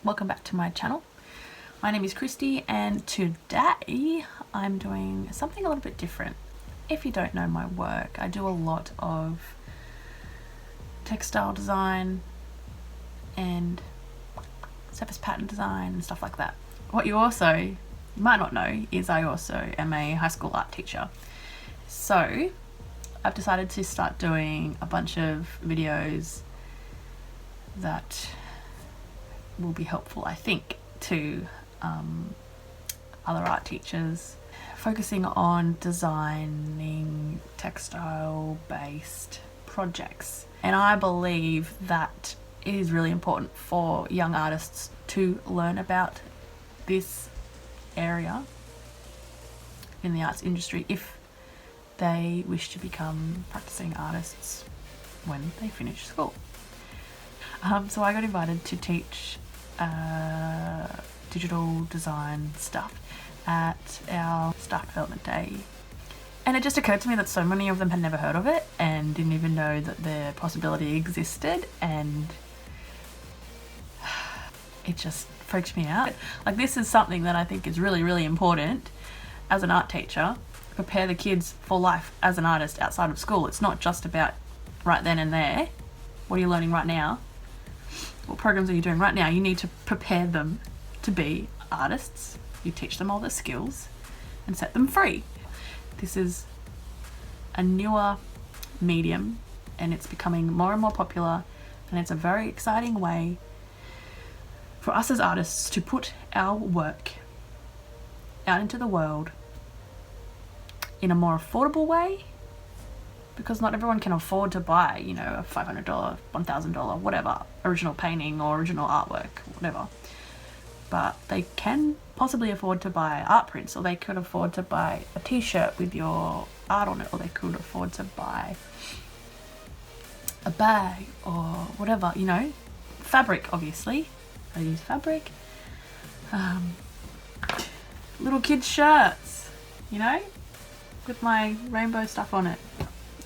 welcome back to my channel. My name is Christy and today I'm doing something a little bit different. If you don't know my work, I do a lot of textile design and surface pattern design and stuff like that. What you might not know is I also am a high school art teacher. So I've decided to start doing a bunch of videos that will be helpful, I think, to other art teachers, focusing on designing textile based projects. And I believe that it is really important for young artists to learn about this area in the arts industry if they wish to become practicing artists when they finish school. So I got invited to teach digital design stuff at our staff development day, and it just occurred to me that so many of them had never heard of it and didn't even know that the possibility existed, and it just freaked me out. Like, this is something that I think is really, really important as an art teacher. Prepare the kids for life as an artist outside of school. It's not just about right then and there. What are you learning right now? What programs are you doing right now? You need to prepare them to be artists. You teach them all the skills and set them free. This is a newer medium and it's becoming more and more popular, and it's a very exciting way for us as artists to put our work out into the world in a more affordable way, because not everyone can afford to buy, a $500, $1,000, whatever, original painting or original artwork, whatever. But they can possibly afford to buy art prints, or they could afford to buy a t-shirt with your art on it, or they could afford to buy a bag or whatever, fabric, obviously. I use fabric. Little kids' shirts, with my rainbow stuff on it.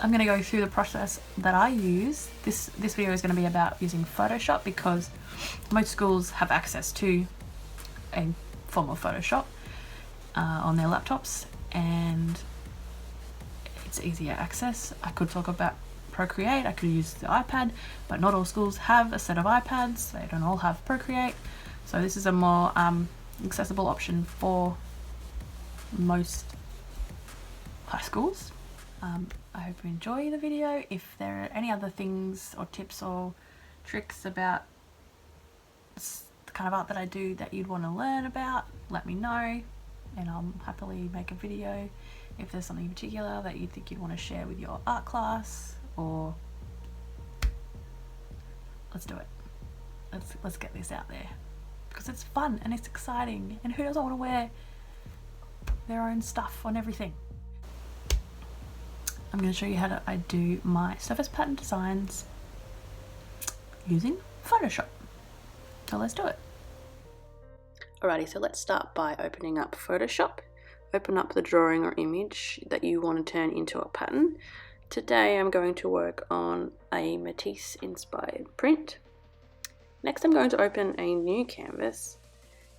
I'm going to go through the process that I use. This video is going to be about using Photoshop, because most schools have access to a form of Photoshop on their laptops, and it's easier access. I could talk about Procreate. I could use the iPad, but not all schools have a set of iPads. They don't all have Procreate. So this is a more accessible option for most high schools. I hope you enjoy the video. If there are any other things or tips or tricks about the kind of art that I do that you'd want to learn about, let me know and I'll happily make a video. If there's something in particular that you think you'd want to share with your art class, or let's do it. Let's get this out there, because it's fun and it's exciting, and who doesn't want to wear their own stuff on everything? I'm going to show you how I do my surface pattern designs using Photoshop. So let's do it. Alrighty, so let's start by opening up Photoshop. Open up the drawing or image that you want to turn into a pattern. Today I'm going to work on a Matisse inspired print. Next I'm going to open a new canvas,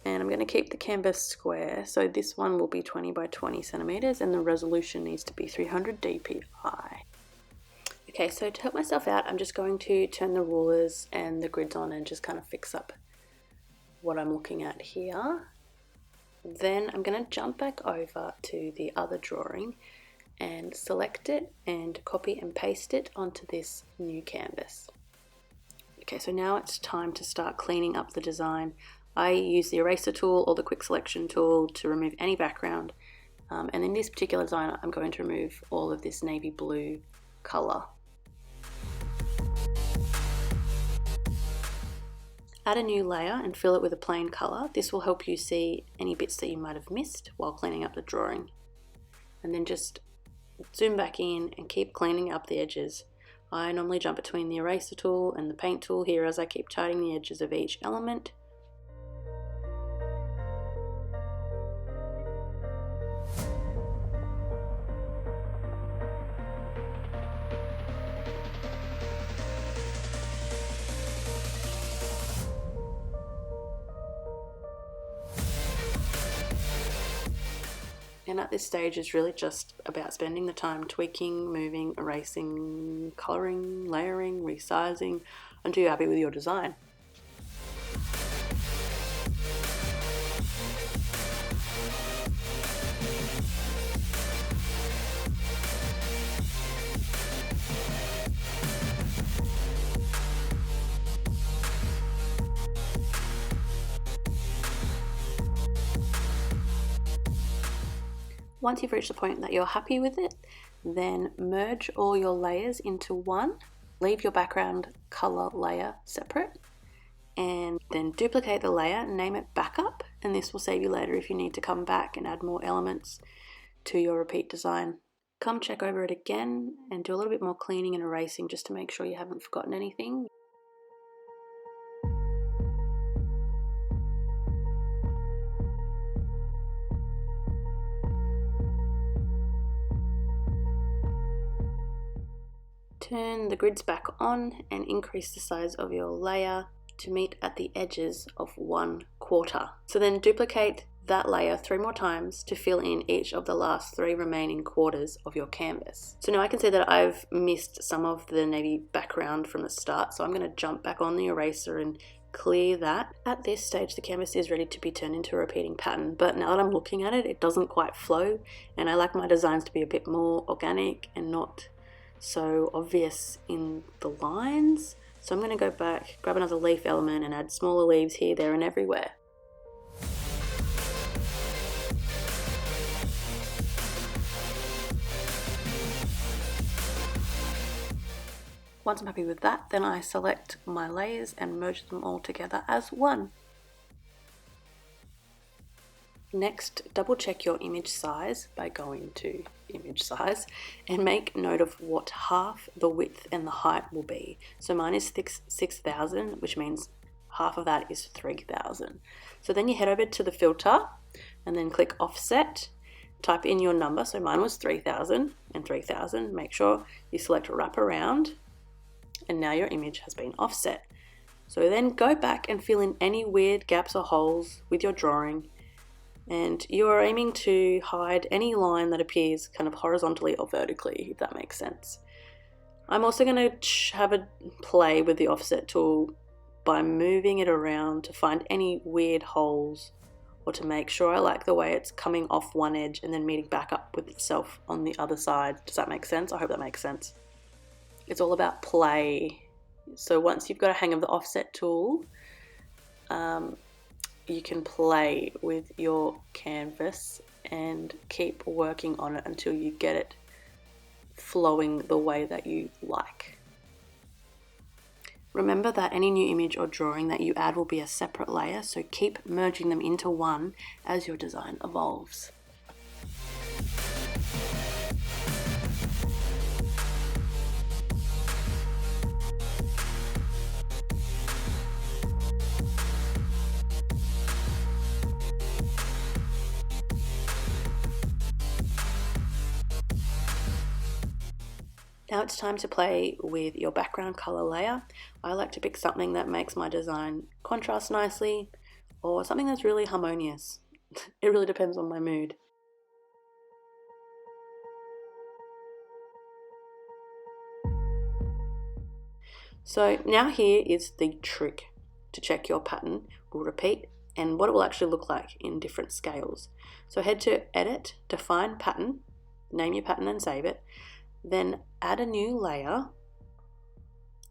and I'm going to keep the canvas square, so this one will be 20 by 20 centimeters and the resolution needs to be 300 dpi. Okay, so to help myself out, I'm just going to turn the rulers and the grids on and just kind of fix up what I'm looking at here. Then I'm going to jump back over to the other drawing and select it and copy and paste it onto this new canvas. Okay, so now it's time to start cleaning up the design. I use the eraser tool or the quick selection tool to remove any background, and in this particular design I'm going to remove all of this navy blue color. Add a new layer and fill it with a plain color. This will help you see any bits that you might have missed while cleaning up the drawing. And then just zoom back in and keep cleaning up the edges. I normally jump between the eraser tool and the paint tool here as I keep tidying the edges of each element. And at this stage is really just about spending the time tweaking, moving, erasing, colouring, layering, resizing until you're happy with your design. Once you've reached the point that you're happy with it, then merge all your layers into one. Leave your background color layer separate, and then duplicate the layer, name it backup, and this will save you later if you need to come back and add more elements to your repeat design. Come check over it again and do a little bit more cleaning and erasing just to make sure you haven't forgotten anything. Turn the grids back on and increase the size of your layer to meet at the edges of 1/4. So then duplicate that layer 3 more times to fill in each of the last 3 remaining quarters of your canvas. So now I can see that I've missed some of the navy background from the start, so I'm going to jump back on the eraser and clear that. At this stage the canvas is ready to be turned into a repeating pattern, but now that I'm looking at it, it doesn't quite flow, and I like my designs to be a bit more organic and not so obvious in the lines. So I'm going to go back, grab another leaf element and add smaller leaves here, there and everywhere. Once I'm happy with that, then I select my layers and merge them all together as one. Next, double check your image size by going to image size and make note of what half the width and the height will be. So mine is 6,000, which means half of that is 3,000. So then you head over to the filter and then click offset, type in your number. So mine was 3,000 and 3,000. Make sure you select wrap around, and now your image has been offset. So then go back and fill in any weird gaps or holes with your drawing, and you are aiming to hide any line that appears kind of horizontally or vertically, if that makes sense. I'm also going to have a play with the offset tool by moving it around to find any weird holes, or to make sure I like the way it's coming off one edge and then meeting back up with itself on the other side. Does that make sense? I hope that makes sense. It's all about play. So once you've got a hang of the offset tool, you can play with your canvas and keep working on it until you get it flowing the way that you like. Remember that any new image or drawing that you add will be a separate layer, so keep merging them into one as your design evolves. Now it's time to play with your background color layer. I like to pick something that makes my design contrast nicely, or something that's really harmonious. It really depends on my mood. So now here is the trick to check your pattern will repeat and what it will actually look like in different scales. So head to Edit, Define Pattern, name your pattern and save it. Then add a new layer,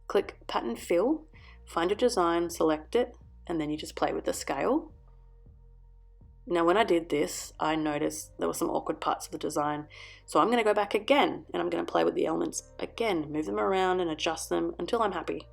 click Pattern Fill, find your design, select it, and then you just play with the scale. Now when I did this, I noticed there were some awkward parts of the design, so I'm going to go back again and I'm going to play with the elements again, move them around and adjust them until I'm happy.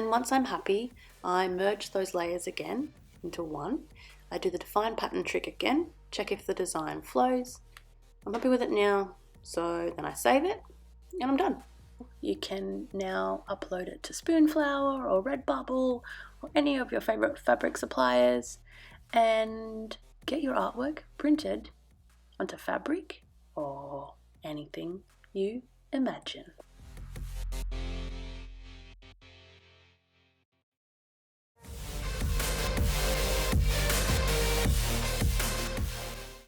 then once I'm happy, I merge those layers again into one. I do the define pattern trick again, check if the design flows. I'm happy with it now, so then I save it and I'm done. You can now upload it to Spoonflower or Redbubble or any of your favorite fabric suppliers and get your artwork printed onto fabric or anything you imagine.